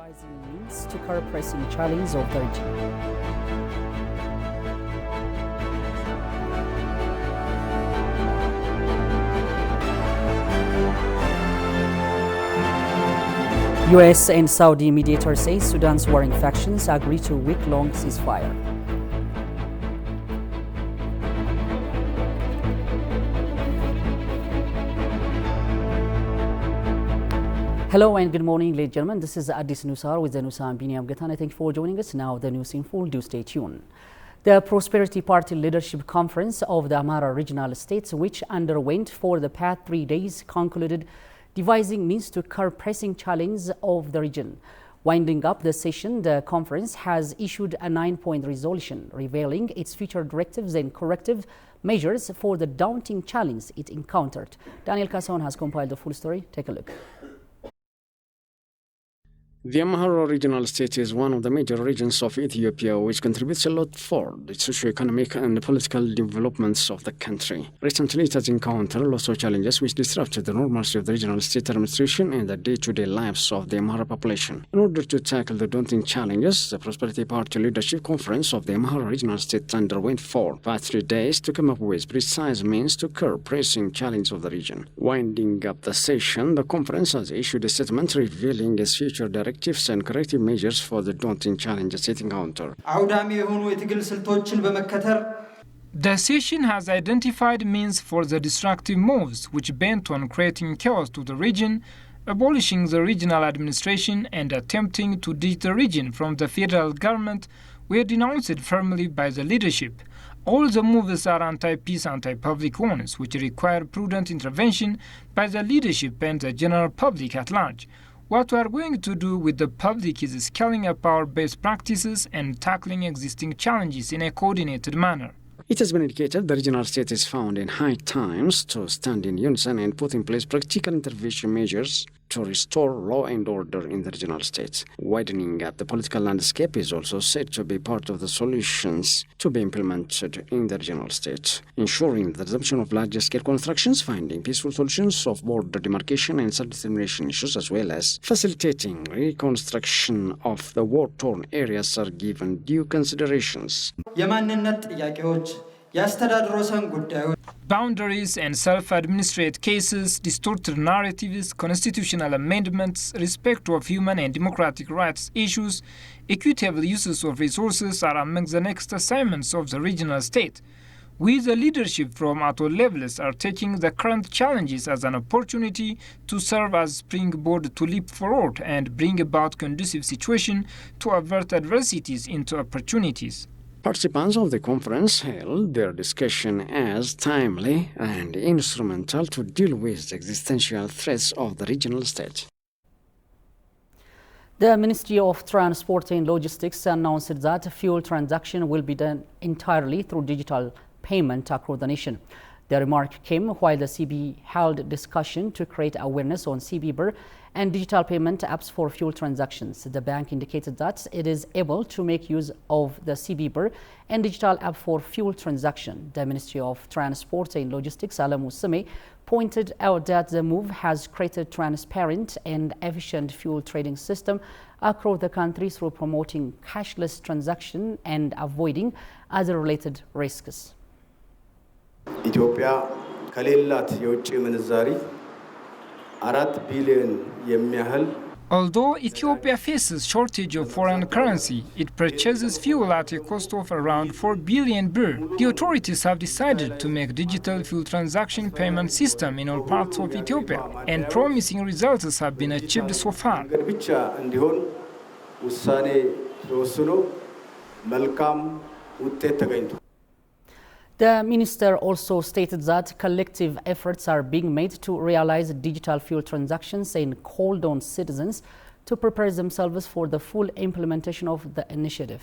devising means to curb pressing challenge of the region. US and Saudi mediator says Sudan's warring factions agree to week-long ceasefire. Hello and good morning, ladies and gentlemen. This is Addis News Hour with the News Hour. Thank you for joining us. Now the news in full. Do stay tuned. The Prosperity Party Leadership Conference of the Amhara Regional States, which underwent for the past 3 days, concluded devising means to curb pressing challenges of the region. Winding up the session, the conference has issued a 9-point resolution revealing its future directives and corrective measures for the daunting challenge it encountered. Daniel Kasson has compiled the full story. Take a look. The Amhara regional state is one of the major regions of Ethiopia, which contributes a lot for the socio-economic and political developments of the country. Recently, it has encountered lots of challenges which disrupted the normalcy of the regional state administration and the day-to-day lives of the Amhara population. In order to tackle the daunting challenges, the Prosperity Party Leadership Conference of the Amhara regional state underwent for the past 3 days to come up with precise means to curb pressing challenges of the region. Winding up the session, the conference has issued a statement revealing its future directives and corrective measures for the daunting challenges it encountered. The session has identified means for the destructive moves which bent on creating chaos to the region, abolishing the regional administration and attempting to ditch the region from the federal government were denounced firmly by the leadership. All the moves are anti-peace, anti-public ones which require prudent intervention by the leadership and the general public at large. What we are going to do with the public is scaling up our best practices and tackling existing challenges in a coordinated manner. It has been indicated the regional state is found in high times to stand in unison and put in place practical intervention measures to restore law and order in the regional state. Widening up the political landscape is also said to be part of the solutions to be implemented in the regional state, ensuring the resumption of large-scale constructions, finding peaceful solutions of border demarcation and self-determination issues, as well as facilitating reconstruction of the war-torn areas are given due considerations. Boundaries and self-administrate cases, distorted narratives, constitutional amendments, respect of human and democratic rights issues, equitable uses of resources are among the next assignments of the regional state. We, the leadership from at all levels, are taking the current challenges as an opportunity to serve as springboard to leap forward and bring about conducive situation to avert adversities into opportunities. Participants of the conference hailed their discussion as timely and instrumental to deal with the existential threats of the regional state. The Ministry of Transport and Logistics announced that fuel transaction will be done entirely through digital payment across the nation. The remark came while the CB held discussion to create awareness on CB-BIR and digital payment apps for fuel transactions. The bank indicated that it is able to make use of the CB-BIR and digital app for fuel transaction. The Ministry of Transport and Logistics, Alamu Seme, pointed out that the move has created transparent and efficient fuel trading system across the country through promoting cashless transaction and avoiding other related risks. ኢትዮጵያ ከሌላት የውጭ ምንዛሪ 4 ቢሊዮን የሚያህል Although Ethiopia faces shortage of foreign currency, it purchases fuel at a cost of around 4 billion birr. The authorities have decided to make digital fuel transaction payment system in all parts of Ethiopia, and promising results have been achieved so far. ብቻ እንዲሆን ውሳኔ ተወስኖ መልካም ውጤት ተገኝቷል. The minister also stated that collective efforts are being made to realize digital fuel transactions and called on citizens to prepare themselves for the full implementation of the initiative.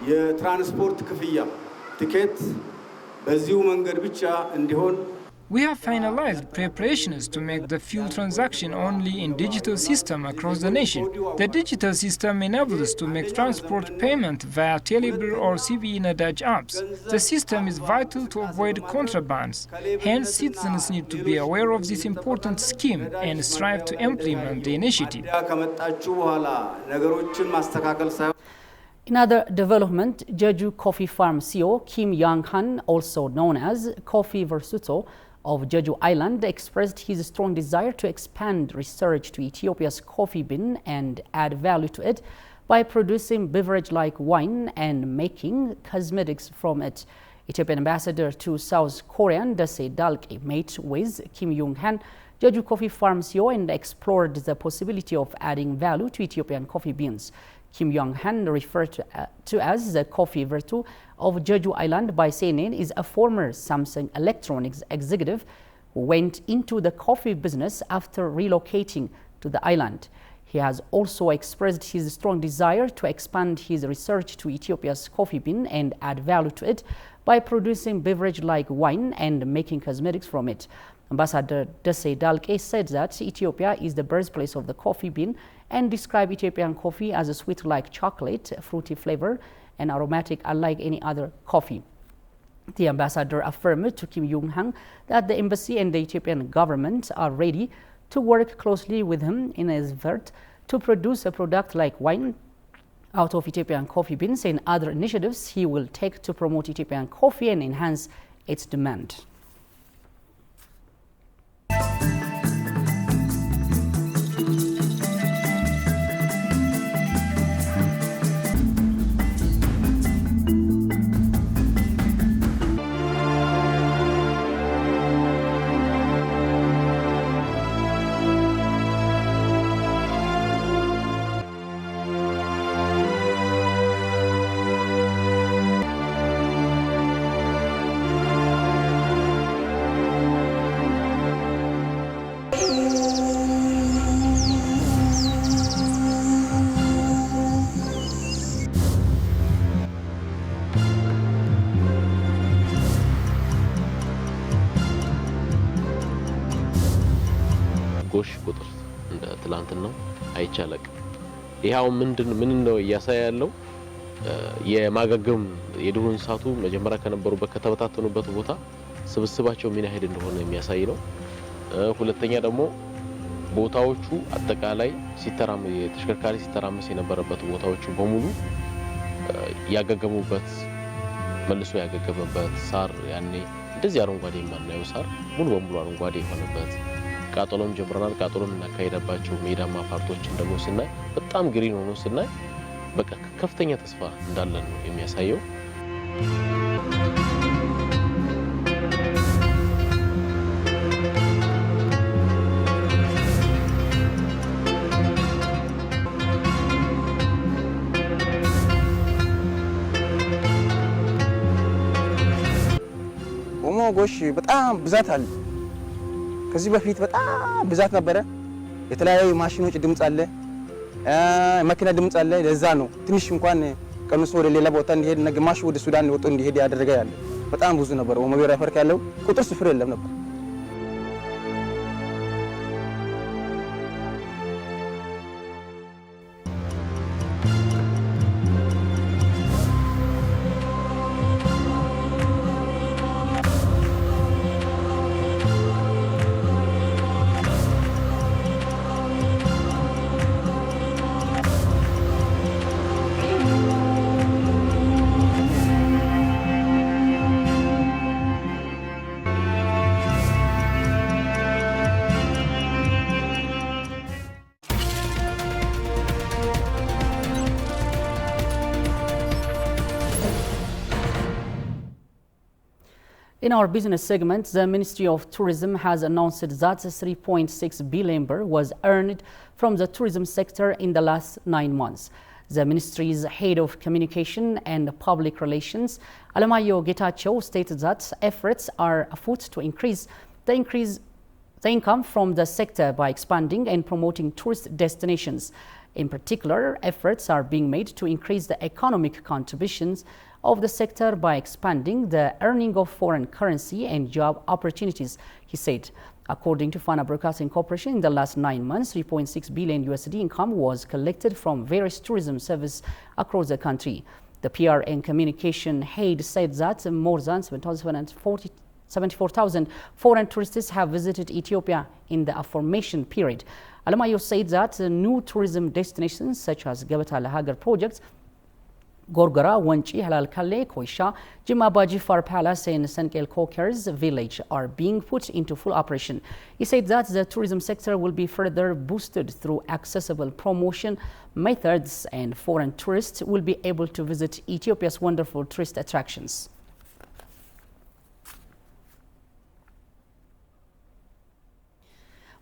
የትራንስፖርት ክፍያ ቲኬት በዚሁ መንገድ ብቻ እንዲሆን We have finalized preparations to make the fuel transaction only in digital system across the nation. The digital system enables to make transport payment via Telebill or CBE Nadaj apps. The system is vital to avoid contrabands. Hence, citizens need to be aware of this important scheme and strive to implement the initiative. In other development, Jeju Coffee Farm CEO Kim Young-han, also known as Coffee Versuto of Jeju Island, expressed his strong desire to expand research to Ethiopia's coffee bean and add value to it by producing beverage like wine and making cosmetics from it. Ethiopian ambassador to South Korea Dese Dalke met with Kim Young-han, Jeju Coffee Farm CEO, and explored the possibility of adding value to Ethiopian coffee beans. Kim Young-han, referred to as the Coffee Virtu of Jeju Island by CNN, is a former Samsung Electronics executive who went into the coffee business after relocating to the island. He has also expressed his strong desire to expand his research to Ethiopia's coffee bean and add value to it by producing beverage like wine and making cosmetics from it. Ambassador Dese Dalke said that Ethiopia is the birthplace of the coffee bean and described Ethiopian coffee as a sweet like chocolate, fruity flavor, and aromatic unlike any other coffee. The ambassador affirmed to Kim Young-han that the embassy and the Ethiopian government are ready to work closely with him in his effort to produce a product like wine out of Ethiopian coffee beans and other initiatives he will take to promote Ethiopian coffee and enhance its demand. ጎሽ ቁጥር እንደ ትላንትናው አይቻለቅ ይሄው ምን ነው ያሳያለው የማገገም የዱር እንስሳቱ መጀመሪያ ከነበሩበት ከተበታተኑበት ቦታ ስብስባቸው ምን ያህል እንደሆነ የሚያሳይ ነው። ሁለተኛ ደግሞ ቦታዎቹ አጠቃላይ ተሽከርካሪ ሲተራመስ የነበረበት ቦታዎቹ በሙሉ ያገገሙበት መልሶ ያገገመበት ሳር ያኔ እንደዚህ አረንጓዴ የማናየው ሳር ሙሉ በሙሉ አረንጓዴ የሆነበት ቃጠሎም ጀምረናል። ቃጠሎም እናካሄደባቸው ሜዳማ ፓርቶችን ደግሞ ስናይ በጣም ግሪን ሆኖ ስናይ በቃ ከፍተኛ ተስፋ እንዳለን ነው የሚያሳየው። ጎሽ በጣም ብዛት አለ። ከዚህ በፊት በጣም ብዛት ነበረ። የተለያዩ ማሽኖች ድምጽ አለ፣ መኪና ድምጽ አለ። ለዛ ነው ትንሽ እንኳን ቀንሶ ወደ ሌላ ቦታ እንዲሄድ እና ግማሽ ወደ ሱዳን ወጥቶ እንዲሄድ ያደረገ ያለ። በጣም ብዙ ነበር። ወመቢራ ፈርክ ያለው ቁጥር ስፍር የለም ነበር። In our business segment, the Ministry of Tourism has announced that 3.6 billion birr was earned from the tourism sector in the last 9 months. The ministry's head of communication and public relations, Alemayo Getachew, stated that efforts are afoot to increase the income from the sector by expanding and promoting tourist destinations. In particular, efforts are being made to increase the economic contributions of the sector by expanding the earning of foreign currency and job opportunities, he said. According to Fana Broadcasting Corporation, in the last 9 months, 3.6 billion USD income was collected from various tourism services across the country. The PR and communication head said that more than 74,000 foreign tourists have visited Ethiopia in the aforementioned period. Alamayo said that new tourism destinations such as Gabata Lahagar projects, Gorgora, Wanchi, Halal Kale, Koisha, Jimabaji Far Palace and Senkel Kokers village are being put into full operation. He said that the tourism sector will be further boosted through accessible promotion methods and foreign tourists will be able to visit Ethiopia's wonderful tourist attractions.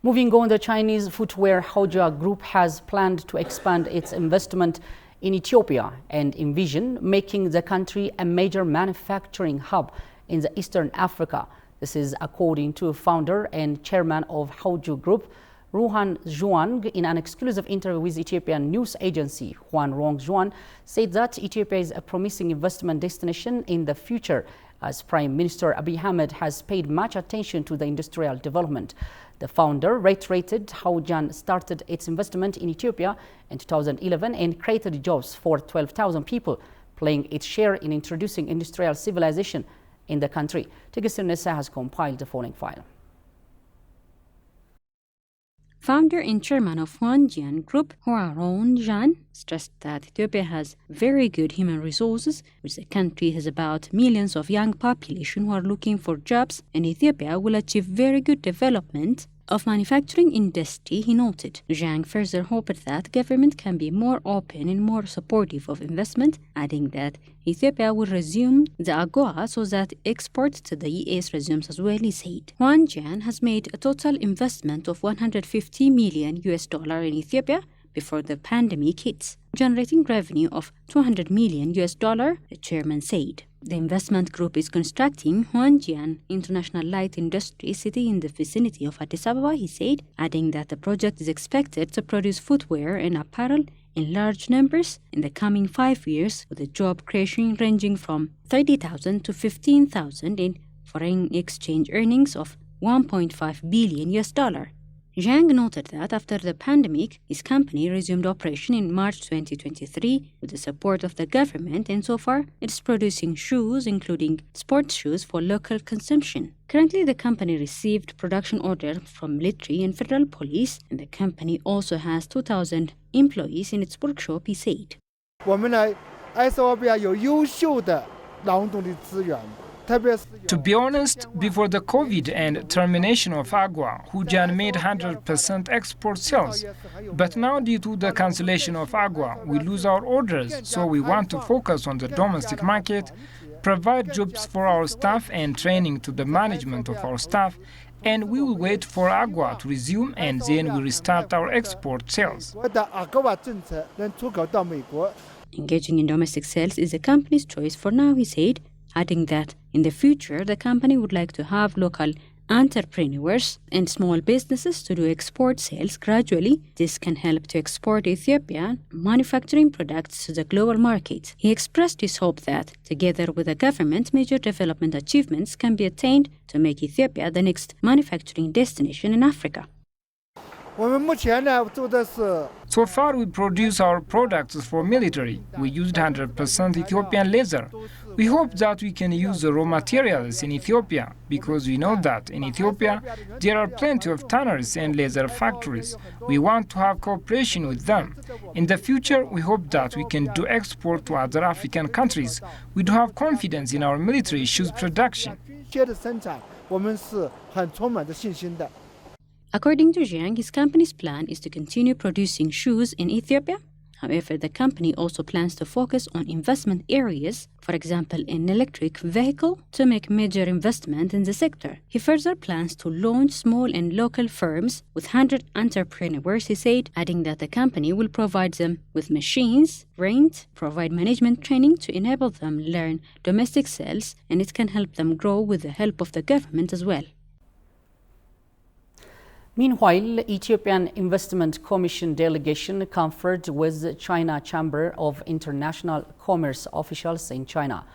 Moving on, the Chinese footwear Hoja Group has planned to expand its investment in Ethiopia and envision making the country a major manufacturing hub in the Eastern Africa. This is according to founder and chairman of Hoja Group, Ruhan Zhuang, in an exclusive interview with Ethiopian news agency. Juan Rong Zhuang said that Ethiopia is a promising investment destination in the future, as Prime Minister Abiy Ahmed has paid much attention to the industrial development. The founder reiterated how Jan started its investment in Ethiopia in 2011 and created jobs for 12,000 people, playing its share in introducing industrial civilization in the country. Tigist Nessa has compiled the following file. Founder and chairman of Huanjian Group, Huaron Zhan, stressed that Ethiopia has very good human resources, which the country has about millions of young population who are looking for jobs, and Ethiopia will achieve very good development of manufacturing industry, he noted. Zhang further hoped that government can be more open and more supportive of investment, adding that Ethiopia will resume the AGOA so that export to the ES resumes as well, he said. Huanjian has made a total investment of $150 million in Ethiopia before the pandemic hits, generating revenue of $200 million, the chairman said. The investment group is constructing Huanjian International Light Industry City in the vicinity of Addis Ababa, he said, adding that the project is expected to produce footwear and apparel in large numbers in the coming 5 years, with a job creation ranging from 30,000 to 15,000 in foreign exchange earnings of $1.5 billion. Zhang noted that after the pandemic, his company resumed operation in March 2023 with the support of the government, and so far it is producing shoes, including sports shoes for local consumption. Currently, the company received production orders from military and federal police, and the company also has 2,000 employees in its workshop, he said. To be honest, before the COVID and termination of AGOA, Hujan made 100% export sales. But now, due to the cancellation of AGOA, we lose our orders, so we want to focus on the domestic market, provide jobs for our staff and training to the management of our staff, and we will wait for AGOA to resume and then we restart our export sales. Engaging in domestic sales is the company's choice for now, he said, adding that in the future the company would like to have local entrepreneurs and small businesses to do export sales gradually. This can help to export Ethiopian manufacturing products to the global market. He expressed his hope that, together with the government, major development achievements can be attained to make Ethiopia the next manufacturing destination in Africa. So far, we produce our products for military. We used 100% Ethiopian leather. We hope that we can use the raw materials in Ethiopia, because we know that in Ethiopia there are plenty of tanners and leather factories. We want to have cooperation with them. In the future, we hope that we can do export to other African countries. We do have confidence in our military shoes production. According to Zhang, his company's plan is to continue producing shoes in Ethiopia. However, the company also plans to focus on investment areas, for example, in electric vehicle, to make major investment in the sector. He further plans to launch small and local firms with 100 entrepreneurs, he said, adding that the company will provide them with machines, rent, provide management training to enable them learn domestic sales, and it can help them grow with the help of the government as well. Meanwhile, Ethiopian Investment Commission delegation conferred with China Chamber of International Commerce officials in China.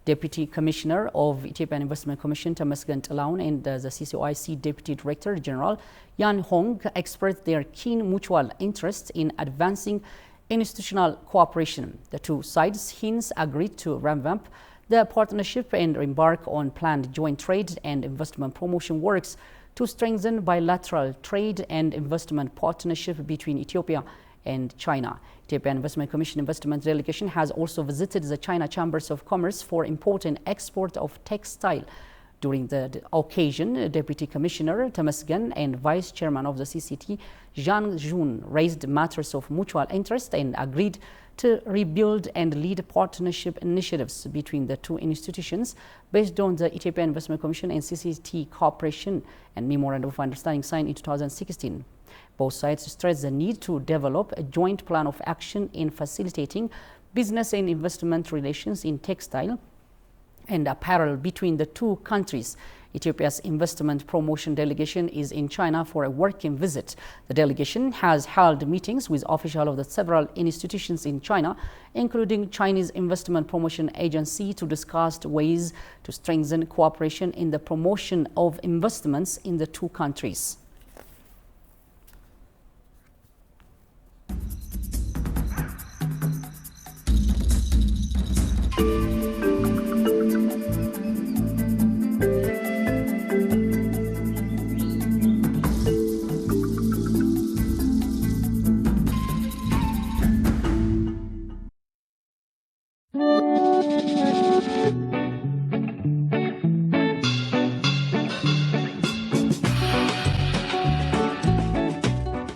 Deputy Commissioner of Ethiopian Investment Commission Temasgen Tilaun and the CCOIC Deputy Director General Yan Hong expressed their keen mutual interest in advancing institutional cooperation. The two sides hence agreed to revamp the partnership and embark on planned joint trade and investment promotion works to strengthen bilateral trade and investment partnership between Ethiopia and China. Ethiopian Investment Commission investment delegation has also visited the China Chambers of Commerce for import and export of textile. During the occasion, Deputy Commissioner Temasgen and Vice Chairman of the CCT, Zhang Jun, raised matters of mutual interest and agreed to rebuild and lead partnership initiatives between the two institutions based on the Ethiopian Investment Commission and CCT cooperation and Memorandum of Understanding signed in 2016. Both sides stressed the need to develop a joint plan of action in facilitating business and investment relations in textile and apparel between the two countries. Ethiopia's investment promotion delegation is in China for a working visit. The delegation has held meetings with officials of the several institutions in China, including Chinese Investment Promotion Agency, to discuss ways to strengthen cooperation in the promotion of investments in the two countries.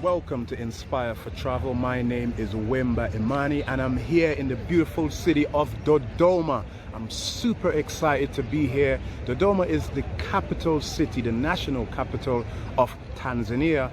Welcome to Inspire for Travel. My name is Wemba Imani and I'm here in the beautiful city of Dodoma. I'm super excited to be here. Dodoma is the capital city, the national capital of Tanzania.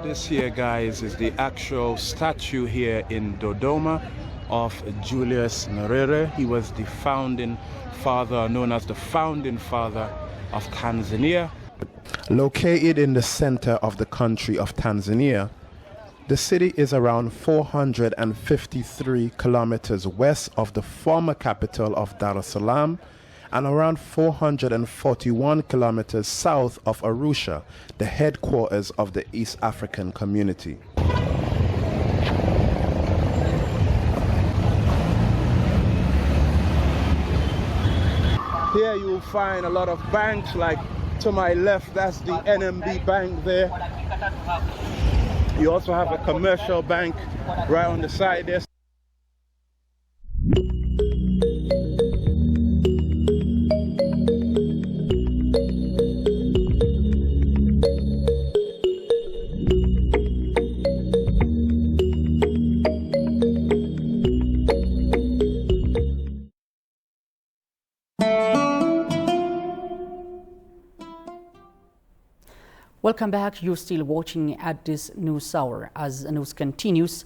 This here, guys, is the actual statue here in Dodoma of Julius Nyerere. He was the founding father, known as the founding father of Tanzania. Located in the center of the country of Tanzania, the city is around 453 kilometers west of the former capital of Dar es Salaam and around 441 kilometers south of Arusha, the headquarters of the East African Community. Here you will find a lot of banks, like to my left, that's the NMB bank there. You also have a commercial bank right on the side there. Welcome back. You're still watching at this news hour. As the news continues,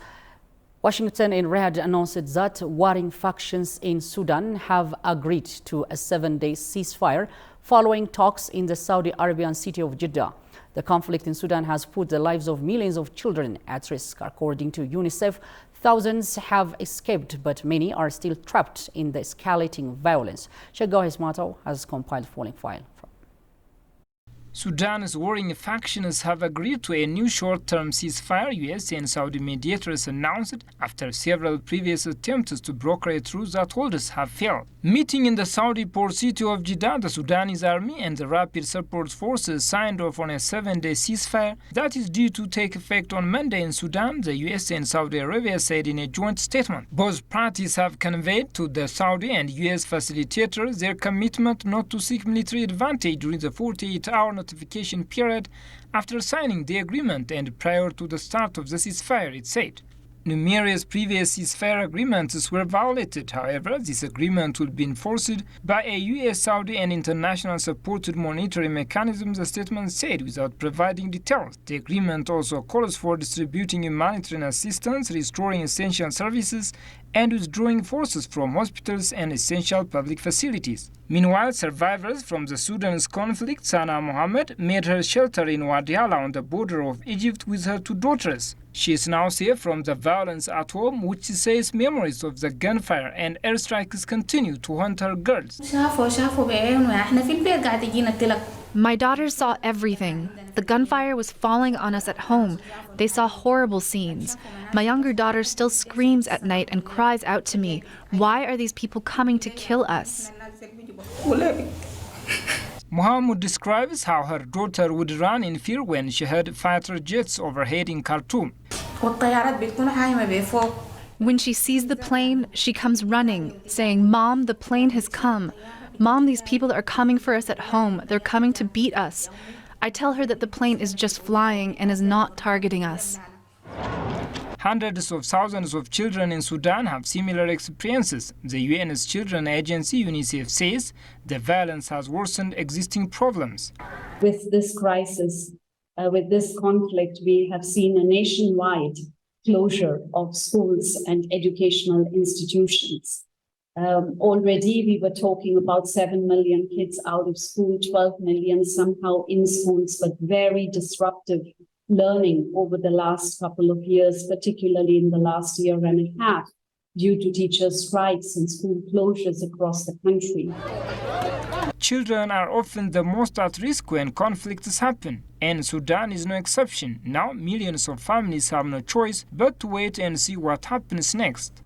Washington and Riyadh announced that warring factions in Sudan have agreed to a 7-day ceasefire following talks in the Saudi Arabian city of Jeddah. The conflict in Sudan has put the lives of millions of children at risk. According to UNICEF, thousands have escaped, but many are still trapped in the escalating violence. Shagaw Hismato has compiled the following file. Sudan's warring factions have agreed to a new short-term ceasefire, US and Saudi mediators announced after several previous attempts to broker a truce that holders have failed. Meeting in the Saudi port city of Jeddah, the Sudanese army and the Rapid Support Forces signed off on a 7-day ceasefire that is due to take effect on Monday in Sudan, the US and Saudi Arabia said in a joint statement. Both parties have conveyed to the Saudi and US facilitators their commitment not to seek military advantage during the 48-hour notification period after signing the agreement and prior to the start of the ceasefire, it said. Numerous previous ceasefire agreements were violated. However, this agreement will be enforced by a US, Saudi and international supported monitoring mechanism, the statement said, without providing details. The agreement also calls for distributing humanitarian assistance, restoring essential services, and withdrawing forces from hospitals and essential public facilities. Meanwhile, survivors from the Sudan's conflict, Sana Mohammed, made her shelter in Wadi Hala on the border of Egypt with her 2 daughters. She is now safe from the violence at home, which she says memories of the gunfire and airstrikes continue to haunt her girls. My daughters saw everything. The gunfire was falling on us at home. They saw horrible scenes. My younger daughter still screams at night and cries out to me, "Why are these people coming to kill us?" Mohammed describes how her daughter would run in fear when she heard fighter jets overheading Khartoum. When she sees the plane, she comes running, saying, "Mom, the plane has come. Mom, these people are coming for us at home. They're coming to beat us." I tell her that the plane is just flying and is not targeting us. Hundreds of thousands of children in Sudan have similar experiences. The UN's children agency, UNICEF, says the violence has worsened existing problems. With this crisis, with this conflict, we have seen a nationwide closure of schools and educational institutions. Already we were talking about 7 million kids out of school, 12 million somehow in schools, but very disruptive learning over the last couple of years, particularly in the last year and a half, due to teacher strikes and school closures across the country. Children are often the most at risk when conflicts happen, and Sudan is no exception. Now, millions of families have no choice but to wait and see what happens next.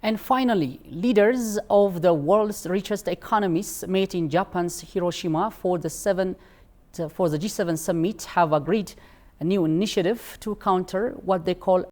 And finally, leaders of the world's richest economies met in Japan's Hiroshima for the G7 summit have agreed a new initiative to counter what they call